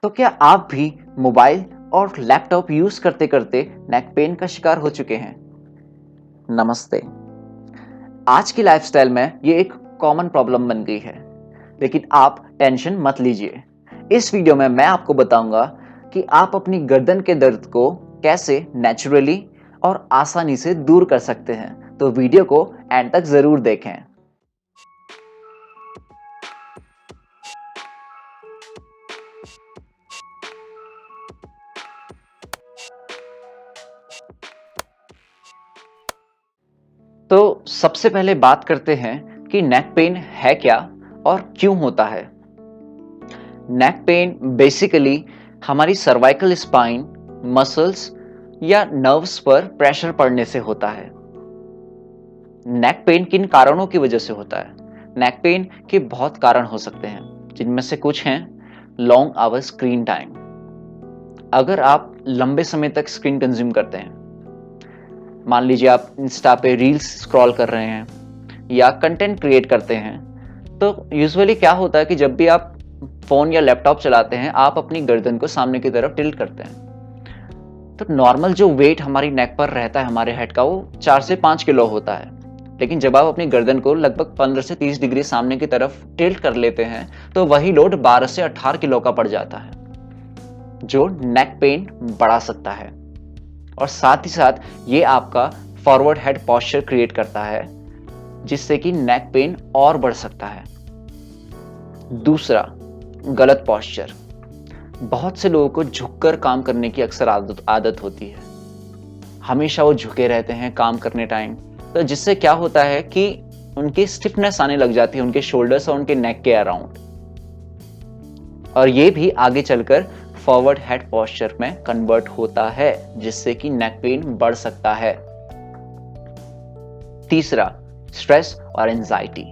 तो क्या आप भी मोबाइल और लैपटॉप यूज करते करते नेक पेन का शिकार हो चुके हैं? नमस्ते। आज की लाइफस्टाइल में ये एक कॉमन प्रॉब्लम बन गई है, लेकिन आप टेंशन मत लीजिए। इस वीडियो में मैं आपको बताऊंगा कि आप अपनी गर्दन के दर्द को कैसे नेचुरली और आसानी से दूर कर सकते हैं। तो वीडियो को एंड तक जरूर देखें। तो सबसे पहले बात करते हैं कि नेक पेन है क्या और क्यों होता है। नेक पेन बेसिकली हमारी सर्वाइकल स्पाइन, मसल्स या नर्व्स पर प्रेशर पड़ने से होता है। नेक पेन किन कारणों की वजह से होता है? नेक पेन के बहुत कारण हो सकते हैं, जिनमें से कुछ हैं लॉन्ग आवर स्क्रीन टाइम। अगर आप लंबे समय तक स्क्रीन कंज्यूम करते हैं, मान लीजिए आप इंस्टा पे रील्स स्क्रॉल कर रहे हैं या कंटेंट क्रिएट करते हैं, तो यूजुअली क्या होता है कि जब भी आप फोन या लैपटॉप चलाते हैं, आप अपनी गर्दन को सामने की तरफ टिल्ट करते हैं। तो नॉर्मल जो वेट हमारी नेक पर रहता है हमारे हेड का, वो 4 से 5 किलो होता है। लेकिन जब आप अपनी गर्दन को लगभग 15 से 30 डिग्री सामने की तरफ टिल्ट कर लेते हैं, तो वही लोड 12 से 18 किलो का पड़ जाता है, जो नेक पेन बढ़ा सकता है। और साथ ही साथ ये आपका फॉरवर्ड हेड पोस्चर क्रिएट करता है, जिससे कि नेक पेन और बढ़ सकता है। दूसरा, गलत पोस्चर। बहुत से लोगों को झुककर काम करने की अक्सर आदत होती है। हमेशा वो झुके रहते हैं काम करने टाइम, तो जिससे क्या होता है कि उनकी स्टिफनेस आने लग जाती है उनके शोल्डर्स और उनके नेक के अराउंड, और ये भी आगे चलकर फॉरवर्ड हेड पोस्चर में कन्वर्ट होता है, जिससे कि नेक पेन बढ़ सकता है। तीसरा, स्ट्रेस और एंजाइटी।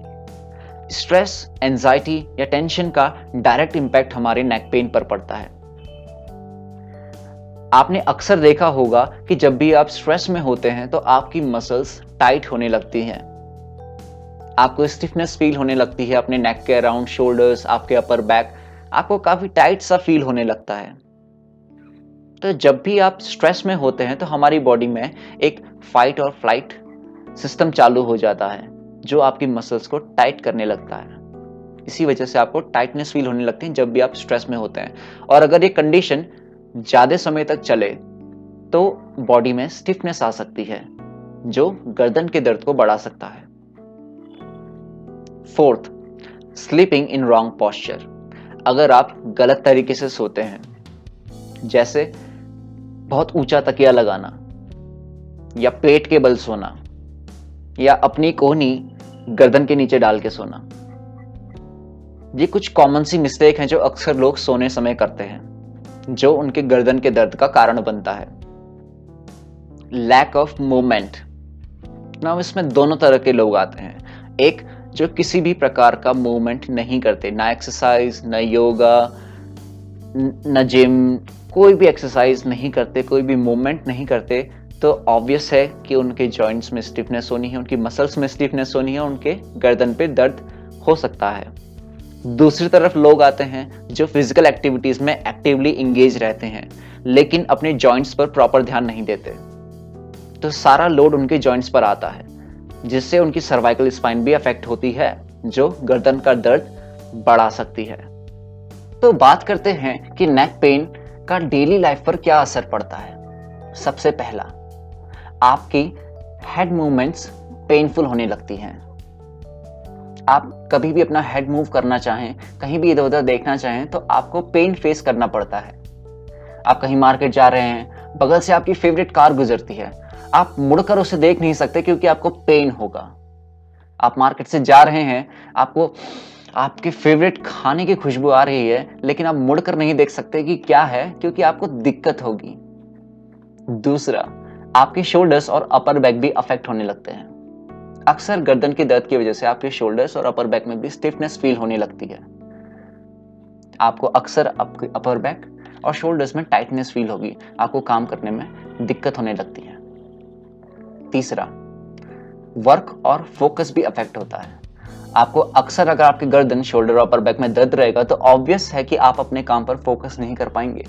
स्ट्रेस, एंजाइटी या टेंशन का डायरेक्ट इंपैक्ट हमारे नेक पेन पर पड़ता है। आपने अक्सर देखा होगा कि जब भी आप स्ट्रेस में होते हैं तो आपकी मसल्स टाइट होने लगती हैं, आपको स्टिफनेस फील होने लगती है अपने नेक के अराउंड, शोल्डर्स, आपके अपर बैक, आपको काफी टाइट सा फील होने लगता है। तो जब भी आप स्ट्रेस में होते हैं तो हमारी बॉडी में एक फाइट और फ्लाइट सिस्टम चालू हो जाता है, जो आपकी मसल्स को टाइट करने लगता है। इसी वजह से आपको टाइटनेस फील होने लगती है जब भी आप स्ट्रेस में होते हैं। और अगर ये कंडीशन ज्यादा समय तक चले तो बॉडी में स्टिफनेस आ सकती है, जो गर्दन के दर्द को बढ़ा सकता है। Fourth, sleeping in wrong posture. अगर आप गलत तरीके से सोते हैं, जैसे बहुत ऊंचा तकिया लगाना या पेट के बल सोना या अपनी कोहनी गर्दन के नीचे डाल के सोना, ये कुछ कॉमन सी मिस्टेक हैं जो अक्सर लोग सोने समय करते हैं, जो उनके गर्दन के दर्द का कारण बनता है। Lack of movement. ना, इसमें दोनों तरह के लोग आते हैं। एक जो किसी भी प्रकार का मूवमेंट नहीं करते, ना एक्सरसाइज, ना योगा, न जिम, कोई भी एक्सरसाइज नहीं करते, कोई भी मूवमेंट नहीं करते, तो ऑब्वियस है कि उनके जॉइंट्स में स्टिफनेस होनी है, उनकी मसल्स में स्टिफनेस होनी है, उनके गर्दन पे दर्द हो सकता है। दूसरी तरफ लोग आते हैं जो फिजिकल एक्टिविटीज में एक्टिवली इंगेज रहते हैं, लेकिन अपने जॉइंट्स पर प्रॉपर ध्यान नहीं देते, तो सारा लोड उनके जॉइंट्स पर आता है, जिससे उनकी सर्वाइकल स्पाइन भी अफेक्ट होती है, जो गर्दन का दर्द बढ़ा सकती है। तो बात करते हैं कि नेक पेन का डेली लाइफ पर क्या असर पड़ता है। सबसे पहला, आपकी हेड मूवमेंट्स पेनफुल होने लगती हैं। आप कभी भी अपना हेड मूव करना चाहें, कहीं भी इधर उधर देखना चाहें, तो आपको पेन फेस करना पड़ता है। आप कहीं मार्केट जा रहे हैं, बगल से आपकी फेवरेट कार गुजरती है, आप मुड़कर उसे देख नहीं सकते क्योंकि आपको पेन होगा। आप मार्केट से जा रहे हैं, आपको आपके फेवरेट खाने की खुशबू आ रही है, लेकिन आप मुड़कर नहीं देख सकते कि क्या है, क्योंकि आपको दिक्कत होगी। दूसरा, आपके शोल्डर्स और अपर बैक भी अफेक्ट होने लगते हैं। अक्सर गर्दन के दर्द की वजह से आपके शोल्डर्स और अपर बैक में भी स्टिफनेस फील होने लगती है। आपको अक्सर आपके अपर बैक और शोल्डर्स में टाइटनेस फील होगी, आपको काम करने में दिक्कत होने लगती है। तीसरा, वर्क और फोकस भी अफेक्ट होता है। आपको अक्सर अगर आपकी गर्दन, शोल्डर और अपर बैक में दर्द रहेगा तो ऑब्वियस है कि आप अपने काम पर फोकस नहीं कर पाएंगे।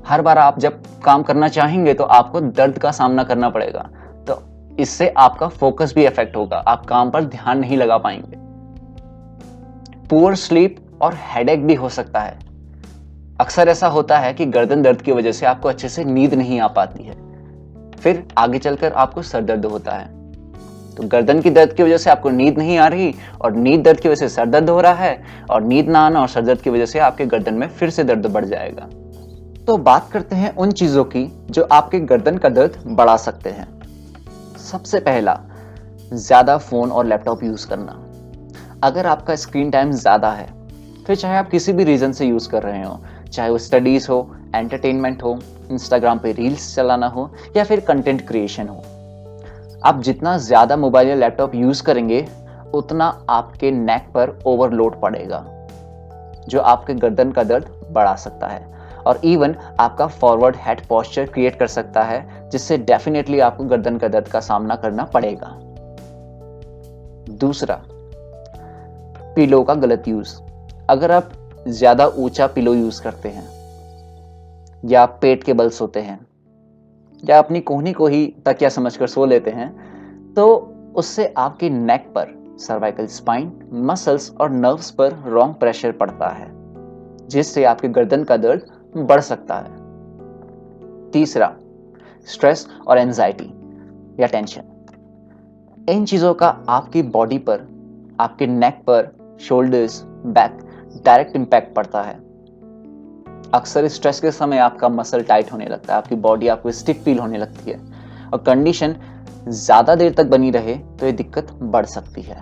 हर बार आप जब काम करना चाहेंगे तो आपको दर्द का सामना करना पड़ेगा, तो इससे आपका फोकस भी इफेक्ट होगा, आप काम पर ध्यान नहीं लगा पाएंगे। पुअर स्लीप और हेडेक भी हो सकता है। अक्सर ऐसा होता है कि गर्दन दर्द की वजह से आपको अच्छे से नींद नहीं आ पाती है, फिर आगे चलकर आपको सर दर्द होता है। तो गर्दन की दर्द की वजह से आपको नींद नहीं आ रही और नींद दर्द की वजह से सर दर्द हो रहा है, और नींद ना आना और सर दर्द की वजह से आपके गर्दन में फिर से दर्द बढ़ जाएगा। तो बात करते हैं उन चीजों की जो आपके गर्दन का दर्द बढ़ा सकते हैं। सबसे पहला, ज्यादा फोन और लैपटॉप यूज करना। अगर आपका स्क्रीन टाइम ज्यादा है, फिर चाहे आप किसी भी रीजन से यूज कर रहे हो, चाहे वो स्टडीज हो, एंटरटेनमेंट हो, इंस्टाग्राम पे रील्स चलाना हो या फिर कंटेंट क्रिएशन हो, आप जितना ज्यादा मोबाइल या लैपटॉप यूज करेंगे उतना आपके नेक पर ओवरलोड पड़ेगा, जो आपके गर्दन का दर्द बढ़ा सकता है और इवन आपका फॉरवर्ड हेड पोस्चर क्रिएट कर सकता है, जिससे डेफिनेटली आपको गर्दन का दर्द का सामना करना पड़ेगा। दूसरा, पिलो का गलत यूज। अगर आप ज्यादा ऊंचा पिलो यूज करते हैं या पेट के बल सोते हैं या अपनी कोहनी को ही तकिया समझकर सो लेते हैं, तो उससे आपकी नेक पर, सर्वाइकल स्पाइन, मसल्स और नर्व्स पर रॉन्ग प्रेशर पड़ता है, जिससे आपके गर्दन का दर्द बढ़ सकता है। तीसरा, स्ट्रेस और एंजाइटी या टेंशन। इन चीजों का आपकी बॉडी पर, आपके नेक पर, शोल्डर्स, बैक डायरेक्ट इंपैक्ट पड़ता है। अक्सर स्ट्रेस के समय आपका मसल टाइट होने लगता है, आपकी बॉडी आपको स्टिफ फील होने लगती है और कंडीशन ज्यादा देर तक बनी रहे तो ये दिक्कत बढ़ सकती है।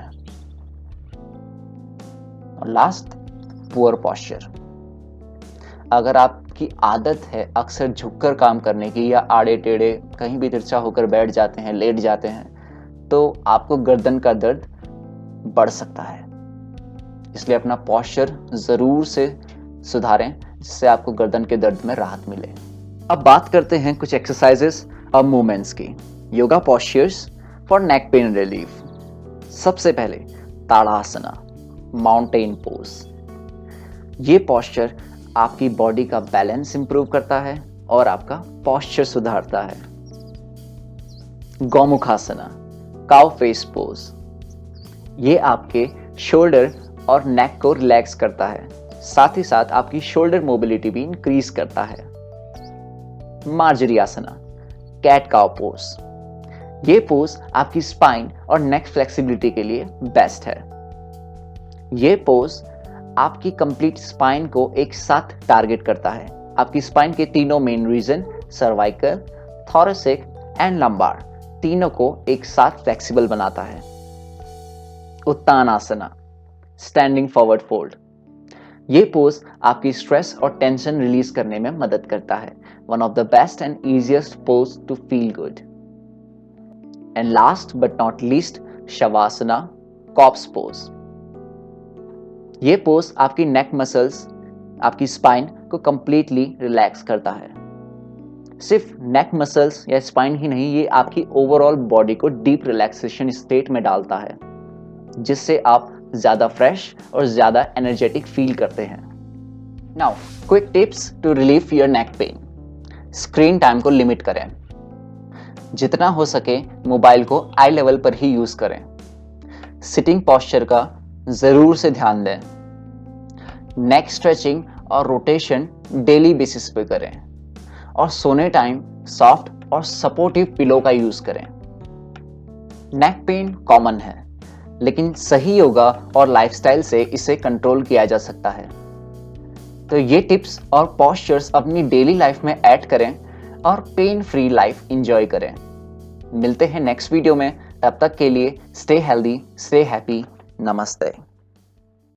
और लास्ट, पुअर पोस्चर। अगर आपकी आदत है अक्सर झुककर काम करने की या आड़े टेढ़े कहीं भी तिरछा होकर बैठ जाते हैं, लेट जाते हैं, तो आपको गर्दन का दर्द बढ़ सकता है। इसलिए अपना पोस्चर जरूर से सुधारें, जिससे आपको गर्दन के दर्द में राहत मिले। अब बात करते हैं कुछ एक्सरसाइजेस और मूवमेंट्स की। Yoga postures for neck pain relief. सबसे पहले ताड़ासना, माउंटेन पोज। ये पोस्चर आपकी बॉडी का बैलेंस इंप्रूव करता है और आपका पोस्चर सुधारता है। Gomukhasana, cow face pose. ये आपके शोल्डर और नेक को रिलैक्स करता है, साथ ही साथ आपकी शोल्डर मोबिलिटी भी इंक्रीज करता है। मार्जरी आसना, कैट काउ पोज। ये पोज आपकी स्पाइन और नेक फ्लेक्सिबिलिटी के लिए बेस्ट है। ये पोज आपकी कंप्लीट स्पाइन को एक साथ टारगेट करता है। आपकी स्पाइन के तीनों main region, cervical, thoracic and lumbar, तीनों को एक साथ फ्लेक्सिबल बनाता है। Uttanasana, standing forward fold. ये पोज आपकी स्ट्रेस और टेंशन रिलीज करने में मदद करता है। One of the best and easiest pose to feel good. And last but not least, Shavasana, corpse pose. ये पोज आपकी नेक मसल्स, आपकी स्पाइन को कंप्लीटली रिलैक्स करता है। सिर्फ नेक मसल्स या स्पाइन ही नहीं, ये आपकी ओवरऑल बॉडी को डीप रिलैक्सेशन स्टेट में डालता है, जिससे आप ज्यादा फ्रेश और ज्यादा एनर्जेटिक फील करते हैं। Now quick tips to relieve your neck pain. Screen time को लिमिट करें। जितना हो सके मोबाइल को आई लेवल पर ही यूज करें। सिटिंग पोस्चर का जरूर से ध्यान दें। नेक स्ट्रेचिंग और रोटेशन डेली बेसिस पे करें और सोने टाइम सॉफ्ट और सपोर्टिव पिलो का यूज करें। नेक पेन कॉमन है, लेकिन सही योगा और लाइफस्टाइल से इसे कंट्रोल किया जा सकता है। तो ये टिप्स और पोस्चर्स अपनी डेली लाइफ में ऐड करें और पेन फ्री लाइफ एंजॉय करें। मिलते हैं नेक्स्ट वीडियो में, तब तक के लिए स्टे हेल्दी, स्टे हैप्पी, नमस्ते।